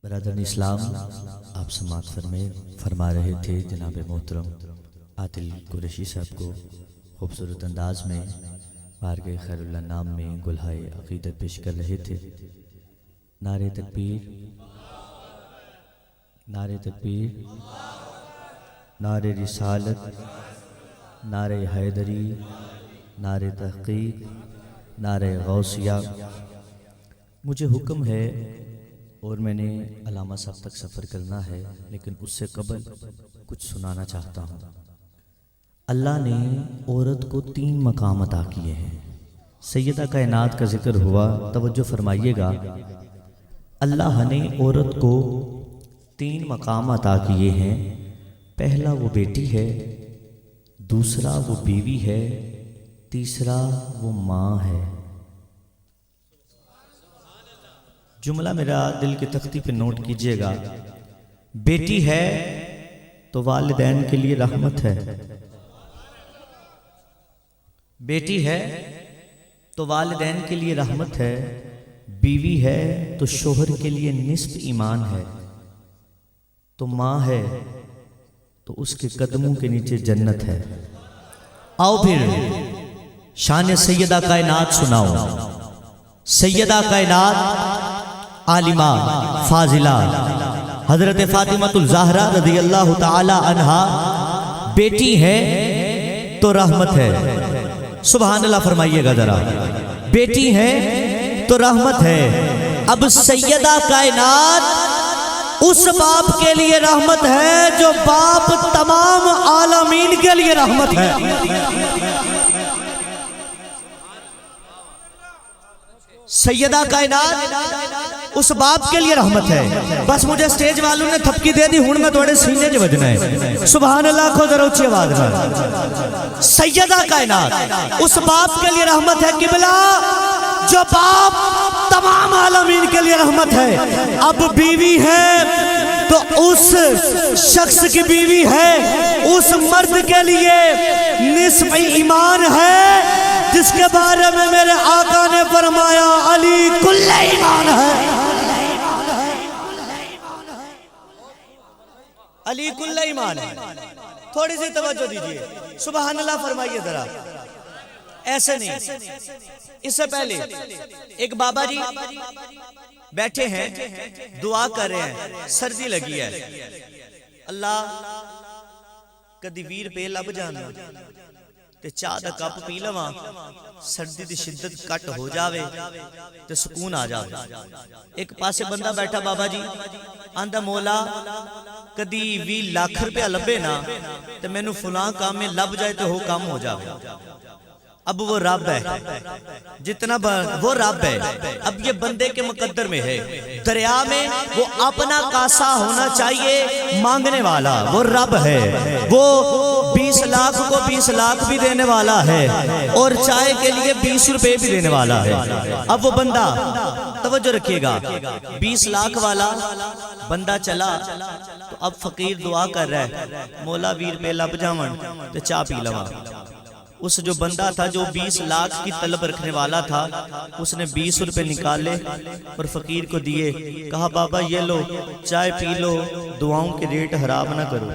برادران اسلام، آپ سماعت فرما رہے تھے جناب محترم عادل قریشی صاحب کو خوبصورت انداز میں بارگاہ خیر اللہ نام میں گلہائے عقیدت پیش کر رہے تھے۔ نعرہ تکبیر، نعرہ تکبیر، نعرہ رسالت، نعرہ حیدری، نعرہ تحقیق، نعرہ غوثیہ۔ مجھے حکم ہے اور میں نے علامہ صاحب تک سفر کرنا ہے، لیکن اس سے قبل کچھ سنانا چاہتا ہوں۔ اللہ نے عورت کو 3 مقام عطا کیے ہیں۔ سیدہ کائنات کا ذکر ہوا، توجہ فرمائیے گا۔ اللہ نے عورت کو 3 مقام عطا کیے ہیں۔ پہلا وہ بیٹی ہے، دوسرا وہ بیوی ہے، تیسرا وہ ماں ہے۔ جملہ میرا دل کی تختی پہ نوٹ کیجئے گا۔ بیٹی ہے تو والدین کے لیے رحمت ہے، بیٹی ہے تو والدین کے لیے رحمت ہے، بیوی ہے تو شوہر کے لیے نصف ایمان ہے، تو ماں ہے تو اس کے قدموں کے نیچے جنت ہے۔ آؤ پھر شان سیدہ کائنات سناؤ۔ سیدہ کائنات عالمہ فاضلہ حضرت فاطمہ الزہرا رضی اللہ تعالی عنہا بیٹی ہے تو رحمت ہے۔ سبحان اللہ فرمائیے گا ذرا۔ بیٹی ہے تو رحمت ہے۔ اب سیدہ کائنات اس باپ کے لیے رحمت ہے جو باپ تمام عالمین کے لیے رحمت ہے۔ سیدہ کائنات اس باپ کے لیے رحمت ہے۔ بس مجھے سٹیج والوں نے تھپکی دے دی، ہون میں توڑے سینے جو بجنا ہے۔ سبحان اللہ کو ذرا اچھی آواز میں۔ سیدہ کائنات اس باپ کے لیے رحمت ہے قبلہ جو باپ تمام عالمین کے لیے رحمت ہے۔ اب بیوی ہے تو اس شخص کی بیوی ہے، اس مرد کے لیے نصف ایمان ہے، جس کے بارے میں میرے آقا نے فرمایا علی کل ایمان ہے۔ علی کل ایمان ہے۔ تھوڑی سی توجہ دیجئے، سبحان اللہ فرمائیے ذرا۔ ایسے نہیں، اس سے پہلے ایک بابا جی بیٹھے ہیں، دعا کر رہے ہیں، سردی لگی ہے۔ اللہ کدی ویر پہ لب جانا تے چاہ دا کپ پی لواں، سردی دی شدت کٹ ہو جاوے تے سکون آ جاوے۔ ایک پاسے بندہ بیٹھا بابا جی آندہ مولا کدی 20 لاکھ روپیہ لبے نا تے میں نو فلاں کام میں لب جائے تو ہو کام ہو جاوے۔ اب وہ رب ہے، جتنا وہ رب ہے، اب یہ بندے کے مقدر میں ہے۔ دریا میں وہ اپنا کاسا ہونا چاہیے مانگنے والا، وہ رب ہے۔ وہ 20 لاکھ کو 20 لاکھ بھی دینے والا ہے اور چائے کے لیے 20 روپے بھی دینے والا ہے۔ اب وہ بندہ توجہ رکھیے گا، 20 لاکھ والا بندہ چلا تو اب فقیر دعا کر رہا ہے مولا ویر پہ لب جاون تے چاہ پی لواں۔ اس جو بندہ تھا جو 20 لاکھ کی طلب رکھنے والا تھا، اس نے 20 روپے نکالے اور فقیر کو دیے، کہا بابا یہ لو چائے پی لو، دعاؤں کے ریٹ حرام نہ کرو۔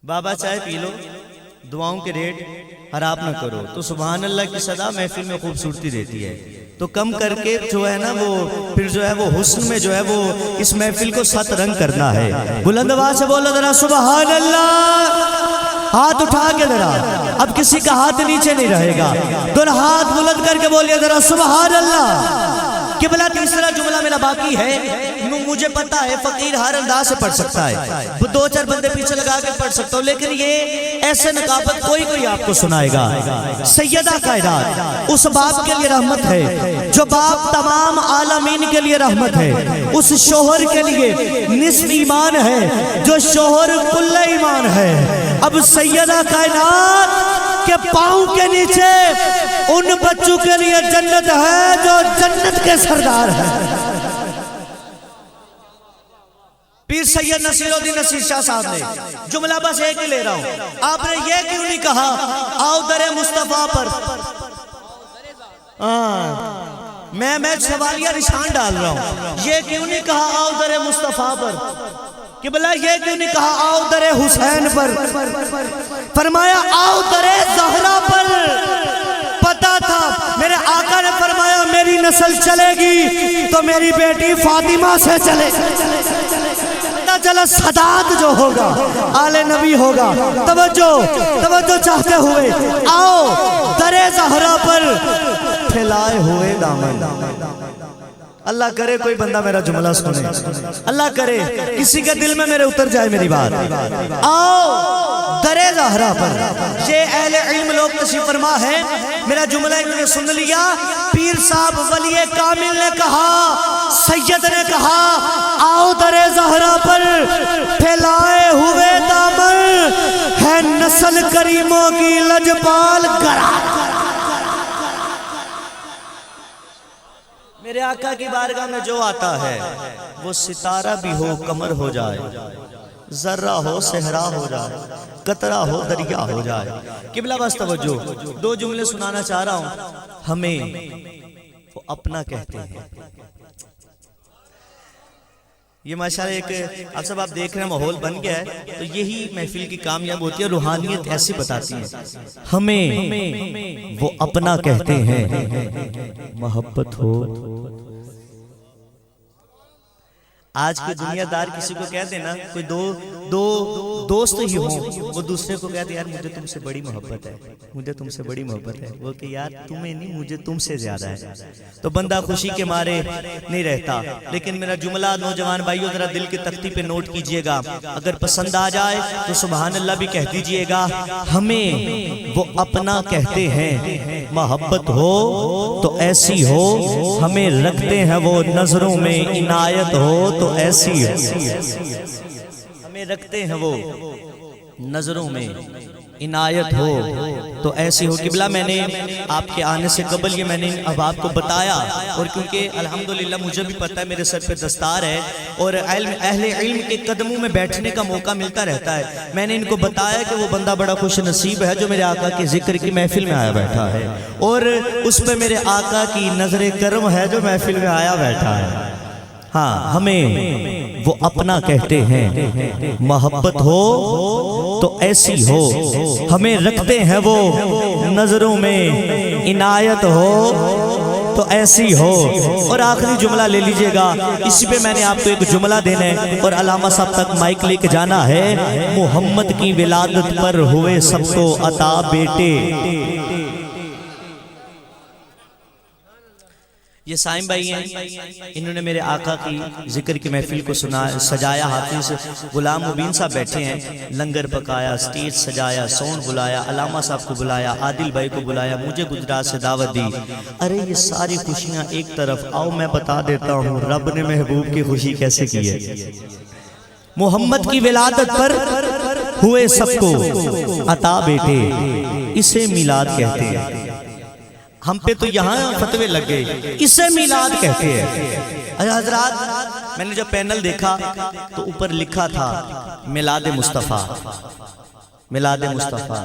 بابا چائے پی لو، دعاؤں کے ریٹ حرام نہ کرو۔ تو سبحان اللہ کی صدا محفل میں خوبصورتی دیتی ہے، تو کم کر کے جو ہے نا وہ پھر جو ہے وہ حسن میں جو ہے وہ اس محفل کو 7 رنگ کرنا ہے۔ بلند آواز سے بولو ذرا سبحان اللہ۔ ہاتھ اٹھا کے ذرا، اب کسی کا ہاتھ نیچے نہیں رہے گا، دونوں ہاتھ بلند کر کے بولیے ذرا سبحان اللہ۔ قبلہ تیسرا جملہ میرا باقی ہے، مجھے پتا ہے فقیر ہر انداز سے پڑھ سکتا ہے، 2-4 بندے پیچھے لگا کے پڑھ سکتا ہوں، لیکن یہ ایسے نقابت کوئی آپ کو سنائے گا۔ سیدہ کائنات اس باپ کے لیے رحمت ہے جو باپ تمام عالمین کے لیے رحمت ہے، اس شوہر کے لیے نصف ایمان ہے جو شوہر کل ایمان ہے۔ اب سیدہ کائنات کے پاؤں کے نیچے ان بچوں کے لیے جنت ہے جو جنت کے سردار ہیں۔ پیر سید نصیر الدین نصیر شاہ صاحب نے جملہ بس ایک ہی لے رہا ہوں، آپ نے یہ کیوں نہیں کہا آؤ در مصطفیٰ پر میں سوالیہ نشان ڈال رہا ہوں. یہ کیوں نہیں کہا آؤ در مصطفیٰ پر؟ قبلہ یہ کیوں نہیں کہا آؤ در حسین پر؟ فرمایا آؤ در زہرا پر. پتا تھا میرے آقا نے فرمایا میری نسل چلے گی تو میری بیٹی فاطمہ سے چلے گی. چلا صدات جو ہوگا آل نبی ہوگا. توجہ چاہتے ہوئے آؤ در زہرا پر پھیلائے ہوئے دامن. اللہ کرے کوئی بندہ میرا جملہ سنے, اللہ کرے کسی کے دل میں میرے اتر جائے میری بات. آؤ در زہرا پر. یہ اہل علم لوگ تشریف فرما ہے, میرا جملہ انہوں نے سن لیا. پیر صاحب ولی کامل نے کہا, سید نے کہا آؤ در زہرا پر پھیلائے ہوئے دامن ہے نسل کریموں کی لجپال گرا. میرے آقا کی بارگاہ میں جو آتا ہے وہ ستارہ بھی ہو قمر ہو جائے, ذرہ ہو صحرا ہو جائے, قطرہ ہو دریا ہو جائے. قبلہ بس توجہ, دو جملے سنانا چاہ رہا ہوں. ہمیں وہ اپنا کہتے ہیں. یہ ماشاءاللہ ایک آپ سب آپ دیکھ رہے ہیں ماحول بن گیا ہے, تو یہی محفل کی کامیاب ہوتی ہے. روحانیت ایسی بتاتی ہے ہمیں وہ اپنا کہتے ہیں. محبت ہو آج کی دنیا دار کسی کو کہہ دینا, کوئی دو دوست ہی ہوں, وہ دوسرے کو کہتے یار مجھے تم سے بڑی محبت ہے, مجھے تم سے بڑی محبت ہے. وہ کہ یار تمہیں نہیں مجھے تم سے زیادہ ہے, تو بندہ خوشی کے مارے نہیں رہتا. لیکن میرا جملہ نوجوان بھائیو ذرا دل کی تختی پہ نوٹ کیجئے گا, اگر پسند آ جائے تو سبحان اللہ بھی کہہ دیجئے گا. ہمیں وہ اپنا کہتے ہیں, محبت ہو تو ایسی ہو, ہمیں رکھتے ہیں وہ نظروں میں, عنایت ہو تو ایسی ہے, ہمیں رکھتے ہیں وہ نظروں میں, عنایت ہو تو ایسی ہو. قبلہ میں نے آپ کے آنے سے قبل یہ میں نے اب آپ کو بتایا, اور کیونکہ الحمدللہ مجھے بھی پتہ ہے میرے سر پہ دستار ہے اور اہل علم کے قدموں میں بیٹھنے کا موقع ملتا رہتا ہے. میں نے ان کو بتایا کہ وہ بندہ بڑا خوش نصیب ہے جو میرے آقا کے ذکر کی محفل میں آیا بیٹھا ہے, اور اس پہ میرے آقا کی نظر کرم ہے جو محفل میں آیا بیٹھا ہے. ہاں ہمیں وہ اپنا کہتے ہیں, محبت ہو تو ایسی ہو, ہمیں رکھتے ہیں وہ نظروں میں, عنایت ہو تو ایسی ہو. اور آخری جملہ لے لیجئے گا, اسی پہ میں نے آپ کو ایک جملہ دینا ہے اور علامہ صاحب تک مائک لے کے جانا ہے. محمد کی ولادت پر ہوئے سب کو عطا بیٹے. یہ سائم بھائی ہیں, انہوں نے میرے آقا کی ذکر کی محفل کو سجایا. حافظ غلام مبین صاحب بیٹھے ہیں, لنگر پکایا, سٹیج سجایا, سون بلایا, علامہ صاحب کو بلایا, عادل بھائی کو بلایا, مجھے گجرات سے دعوت دی. ارے یہ ساری خوشیاں ایک طرف, آؤ میں بتا دیتا ہوں رب نے محبوب کی خوشی کیسے کی ہے. محمد کی ولادت پر ہوئے سب کو عطا بیٹے, اسے میلاد کہتے ہیں. ہم پہ تو یہاں فتوے لگ گئے, اسے میلاد کہتے ہیں. حضرات میں نے جب پینل دیکھا تو اوپر لکھا تھا میلاد مصطفیٰ, میلاد مصطفیٰ.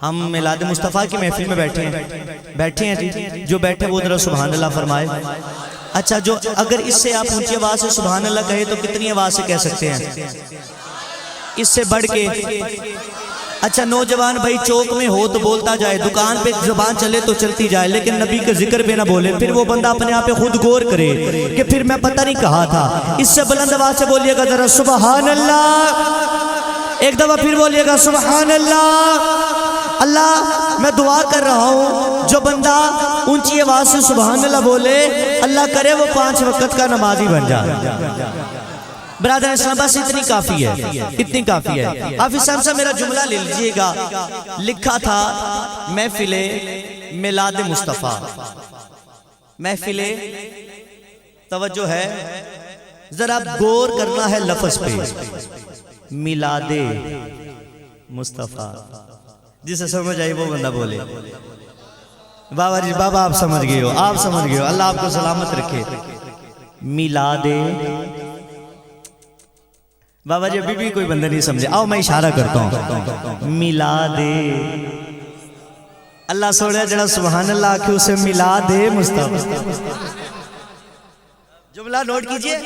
ہم میلاد مصطفیٰ کی محفل میں بیٹھے ہیں جی, جو بیٹھے وہ ذرا سبحان اللہ فرمائے. اچھا جو اگر اس سے آپ اونچی آواز سے سبحان اللہ کہے تو کتنی آواز سے کہہ سکتے ہیں اس سے بڑھ کے؟ اچھا نوجوان بھائی چوک میں ہو تو بولتا جائے, دکان پہ زبان چلے تو چلتی جائے, لیکن نبی کے ذکر پہ نہ بولے. پھر وہ بندہ اپنے آپ پہ خود غور کرے کہ پھر میں پتہ نہیں کہا تھا. اس سے بلند آواز سے بولیے گا ذرا سبحان اللہ, ایک دفعہ پھر بولیے گا سبحان اللہ. اللہ میں دعا کر رہا ہوں جو بندہ اونچی آواز سے سبحان اللہ بولے, اللہ کرے وہ 5 وقت کا نمازی بن جائے. برادر اسلام بس اتنی کافی ہے, اتنی کافی ہے. حافظ صاحب سے میرا جملہ لے لیجئے گا, لکھا تھا محفل میلاد مصطفیٰ. محفل توجہ ہے, ذرا غور کرنا ہے لفظ پہ, میلاد مصطفیٰ. جسے سمجھ آئی وہ بندہ بولے. بابا جی بابا آپ سمجھ گئے ہو, آپ سمجھ گئے ہو, اللہ آپ کو سلامت رکھے. میلاد بابا جی ابھی بھی کوئی بندہ نہیں سمجھے, آؤ میں اشارہ کرتا ہوں. میلاد اللہ سوڑے جڑا سبحان اللہ آکھے اسے ملا دے مصطفیٰ. جملہ نوٹ کیجئے،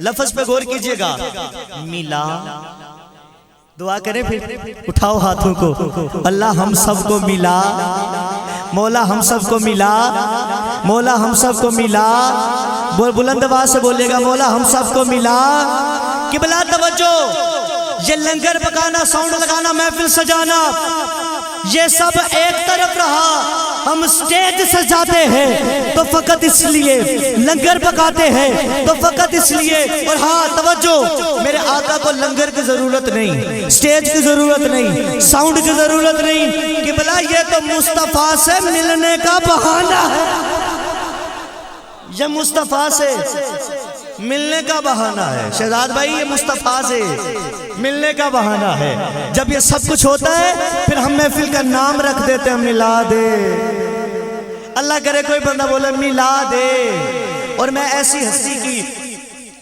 لفظ پہ غور کیجئے گا. ملا، دعا کریں پھر اٹھاؤ ہاتھوں کو. اللہ ہم سب کو ملا، مولا ہم سب کو ملا، مولا ہم سب کو ملا. بلند آواز سے بولیے گا، مولا ہم سب کو ملا. قبلہ توجہ، یہ لنگر پکانا، ساؤنڈ لگانا، محفل سجانا، یہ سب ایک طرف رہا. ہم سٹیج سجاتے ہیں تو فقط اس لیے، لنگر پکاتے ہیں تو فقط اس لیے. اور ہاں توجہ، میرے آقا کو لنگر کی ضرورت نہیں، سٹیج کی ضرورت نہیں، ساؤنڈ کی ضرورت نہیں. قبلہ یہ تو مصطفیٰ سے ملنے کا بہانہ ہے، یہ مصطفیٰ سے ملنے کا بہانہ ہے. شہزاد بھائی یہ مصطفیٰ سے ملنے کا بہانہ ہے. جب یہ سب کچھ ہوتا ہے پھر ہم محفل کا نام رکھ دیتے ہیں ملا دے. اللہ کرے کوئی بندہ بولے ملا دے. اور میں ایسی ہستی کی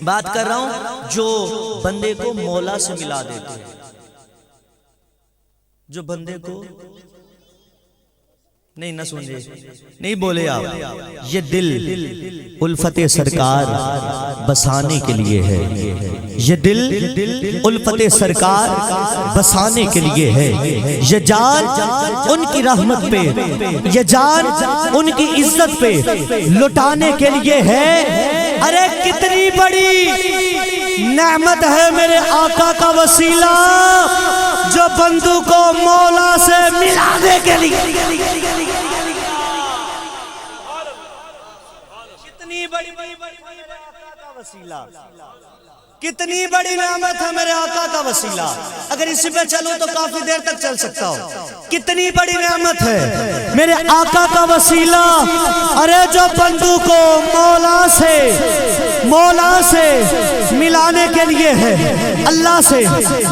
بات کر رہا ہوں جو بندے کو مولا سے ملا دیتے ہیں، جو بندے کو نہیں نہ سمجھے، نہیں بولے آپ. یہ دل الفت سرکار بسانے کے لیے ہے، یہ دل الفت سرکار بسانے کے لیے ہے. یہ جان ان کی رحمت پہ، یہ جان ان کی عزت پہ لٹانے کے لیے ہے. ارے کتنی بڑی نعمت ہے میرے آقا کا وسیلہ، جو بندوں کو مولا سے ملانے کے لیے. کتنی بڑی نعمت ہے میرے آقا کا وسیلہ. اگر اسی پہ چلو تو کافی دیر تک چل سکتا ہو. کتنی بڑی نعمت ہے میرے آقا کا وسیلہ. ارے جو بندوں کو مولا سے ملانے کے لیے ہے، اللہ سے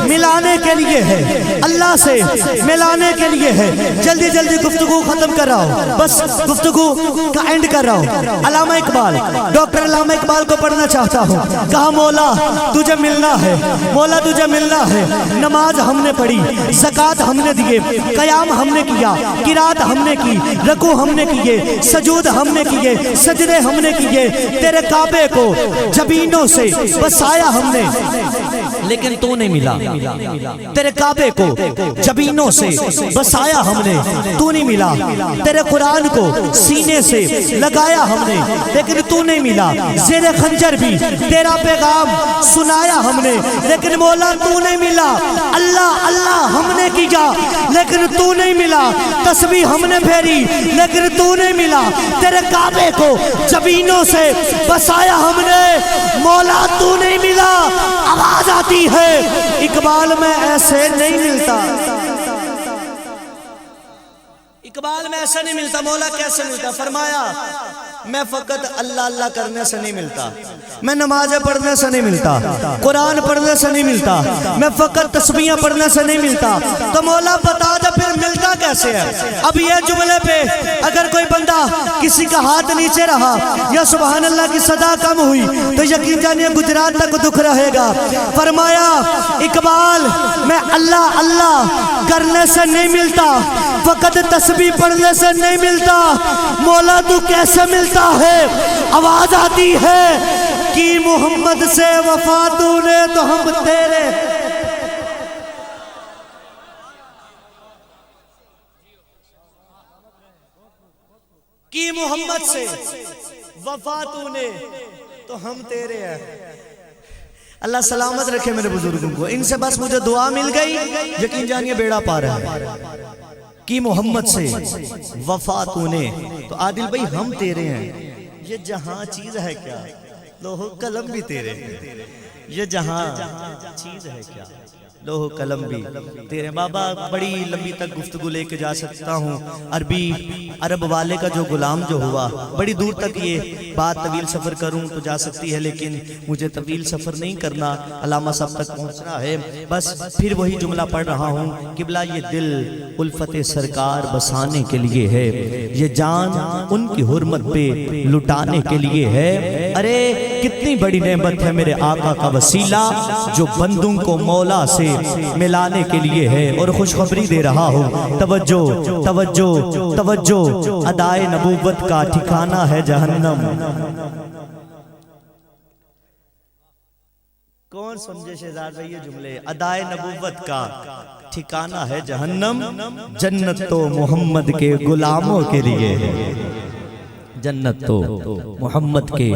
ملانے کے لیے ہے، اللہ سے ملانے کے لیے ہے. جلدی جلدی گفتگو ختم کر رہا ہوں، بس گفتگو کا اینڈ کر رہا ہوں. علامہ اقبال، ڈاکٹر علامہ اقبال کو پڑھنا چاہتا ہوں. کہا مولا تجھے ملنا ہے، مولا تجھے ملنا ہے. نماز ہم نے پڑھی، زکوٰۃ ہم نے دیے، قیام ہم نے کیا، قرات ہم نے کی، رکوع ہم نے کیے، سجود ہم نے کیے، سجدے ہم نے کیے. تیرے کعبے کو جبینوں سے بسایا ہم نے، لیکن تو نہیں ملا. تیرے کعبے کو جبینوں سے بسایا ہم نے، تو نہیں ملا. تیرے قرآن کو سینے سے لگایا ہم نے، لیکن تو نہیں ملا. زیر خنجر بھی تیرا پیغام سنایا ہم نے، لیکن مولا تو نہیں ملا. اللہ اللہ ہم نے کیا، لیکن تو نہیں ملا. تسبیح ہم نے پھیری، لیکن تو نہیں ملا. تیرے کعبے کو جبینوں سے بسایا ہم نے، مولا تو نہیں ملا. آواز آتی ہے اقبال میں ایسے نہیں ملتا، اقبال میں ایسا نہیں ملتا. مولا کیسے ملتا؟ فرمایا میں فقط اللہ اللہ کرنے سے نہیں ملتا، میں نمازیں پڑھنے سے نہیں ملتا، قرآن پڑھنے سے نہیں ملتا، میں فقط تسبیحیں پڑھنے سے نہیں ملتا. تو مولا بتا دے پھر ملتا کیسے ہے؟ اب یہ جملے پہ اگر کوئی بندہ کسی کا ہاتھ نیچے رہا یا سبحان اللہ کی صدا کم ہوئی تو یقین جانیے گجرات تک دکھ رہے گا. فرمایا اقبال میں اللہ اللہ کرنے سے نہیں ملتا، فقط تسبیح پڑھنے سے نہیں ملتا. مولا تو کیسے ملتا ہے؟ آواز آتی ہے کہ محمد سے وفا تو نے تو ہم تیرے. کی محمد سے وفا تو نے تو ہم تیرے ہیں. اللہ سلامت رکھے میرے بزرگوں کو. ان سے بس مجھے دعا مل گئی، یقین جانیے بیڑا پار ہے. کی محمد سے وفا تو نے تو عادل بھائی ہم تیرے ہیں. یہ جہاں چیز ہے کیا، لوح قلم بھی تیرے ہیں. یہ جہاں چیز ہے کیا، لوح قلم بھی تیرے. بابا بڑی لمبی تک گفتگو لے کے جا سکتا ہوں. عرب والے کا جو غلام جو ہوا، بڑی دور تک یہ بات طویل سفر کروں تو جا سکتی ہے، لیکن مجھے طویل سفر نہیں کرنا، علامہ صاحب تک پہنچنا ہے. بس پھر وہی جملہ پڑھ رہا ہوں. قبلہ یہ دل الفت سرکار بسانے کے لیے ہے، یہ جان ان کی حرمت پہ لٹانے کے لیے ہے. ارے کتنی بڑی نعمت ہے میرے آقا کا وسیلہ جو بندوں کو مولا سے ملانے کے لیے ہے، اور خوشخبری دے رہا ہوں، توجہ توجہ توجہ، ادائے نبوت کا ٹھکانہ ہے جہنم۔ کون سمجھے شہزاد بھائی یہ جملے؟ ادائے نبوت کا ٹھکانہ ہے جہنم، جنت تو محمد کے غلاموں کے لیے ہے، جنت تو محمد کے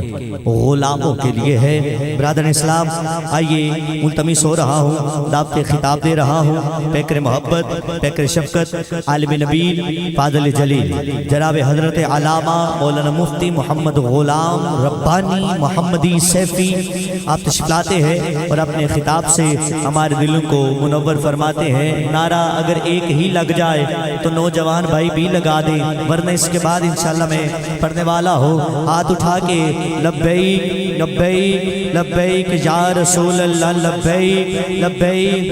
غلاموں کے لیے ہے۔ برادر اسلام آئیے، ملتمس ہو رہا ہوں، دعوت خطاب دے رہا ہوں، پیکر محبت، پیکر شفقت، عالم نبی، فاضل جلیل جناب حضرت علامہ مولانا مفتی محمد غلام ربانی محمدی سیفی آپ تشریف لاتے ہیں اور اپنے خطاب سے ہمارے دلوں کو منور فرماتے ہیں۔ نعرہ اگر ایک ہی لگ جائے تو نوجوان بھائی بھی لگا دیں، ورنہ اس کے بعد انشاءاللہ میں پڑھنے والا ہو، ہاتھ اٹھا کے لبیک لبیک لبیک یا رسول اللہ، لبیک لبیک۔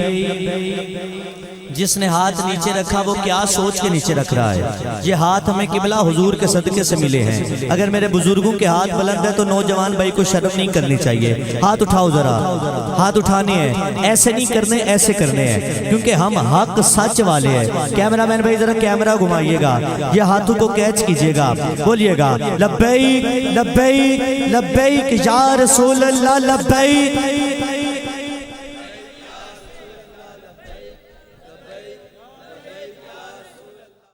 جس نے ہاتھ نیچے رکھا وہ کیا سوچ کے نیچے رکھ رہا ہے؟ یہ ہاتھ ہمیں قبلہ حضور کے صدقے سے ملے ہیں۔ اگر میرے بزرگوں کے ہاتھ بلند ہے تو نوجوان بھائی کو شرم نہیں کرنی چاہیے۔ ہاتھ اٹھاؤ ذرا، ہاتھ اٹھانے ہیں، ایسے نہیں کرنے، ایسے کرنے ہیں، کیونکہ ہم حق سچ والے ہیں۔ کیمرہ مین بھائی ذرا کیمرہ گھمائیے گا، یہ ہاتھوں کو کیچ کیجئے گا، بولیے گا لبیک لبیک لبیک یا رسول اللہ، لبیک